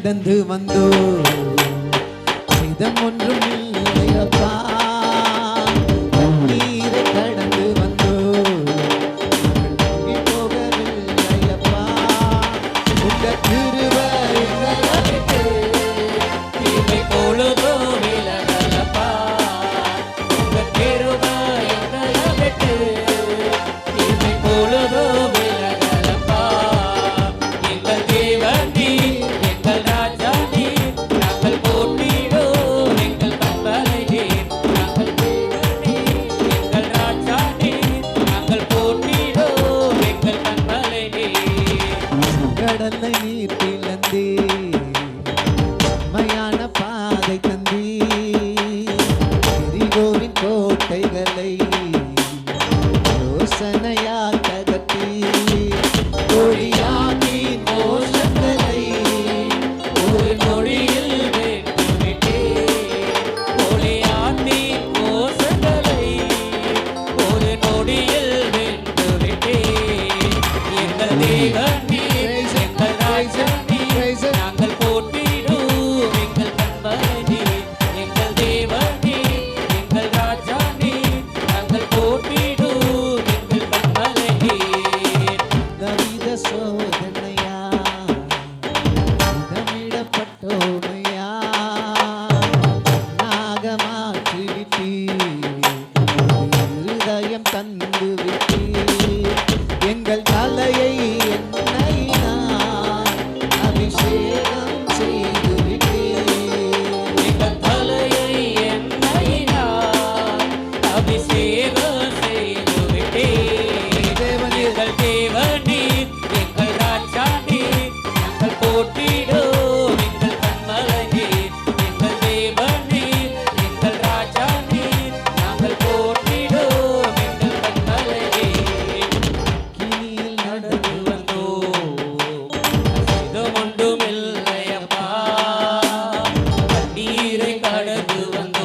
கடந்து வந்தோ சிதம் ஒன்றும் இல்லையப்பா நீரை கடந்து வந்தோ போகவில்லையப்பா உங்க கிருபை எங்களுக்கு இமை பொழுதோ விலகலப்பா உங்க கிருபை எங்களுக்கு இமை பொழுதோ விலகலப்பா எங்கள் தேவன் நீர் எங்கள் ராஜா நீர் நாங்கள் போற்றிடுவோம் எங்கள் கண்மலை நீர் நாங்கள் தேவன் நீர் எங்கள் ராஜா நீர் நாங்கள் போற்றிடுவோம் எங்கள் கண்மலை நீர் கடலை நீர் பிளந்தே செம்மையான பாதை தந்தீ எரிகோவின் கோட்டைகளை யோசனையா தகர்த்தீ ஒளியாக்கி மோசங்களை ஒரு நொடியில் வென்றுவிட்டே ஒளியாண்டி மோசங்களை ஒரு நொடியில் வென்றுவிட்டே எங்கள் தேவன் நீர் எங்கள் ராஜா நீர் நாங்கள் போற்றிடுவோம் எங்கள் கண்மலை நீர் எங்கள் தேவன் நீர் எங்கள் ராஜா நீர் நாங்கள் போற்றிடுவோம் எங்கள் கண்மலை நீர் தவித சோதனையா இதமிடப்பட்டோமையா நாகமாற்றி விட்டீர் இருதயம் தந்து விட்டீர் எங்கள் தலையை எண்ணெயினால் அபிஷேகம் செய்து விட்டீர் எங்கள் தலையை எண்ணெயினால் அபிஷேகம் செய்துவிட்டீர். எங்கள் தேவன் நீர், எங்கள் ராஜா நீர், நாங்கள் போற்றிடுவோம் எங்கள் கண்மலை நீர். எங்கள் தேவன் நீர், எங்கள் ராஜா நீர், நாங்கள் போற்றிடுவோம் எங்கள் கண்மலை நீர். கினியில் நடந்து வந்தோம் அசிதம் ஒன்றுமில்லையப்பா கண்ணீரை கடந்து வந்தோம்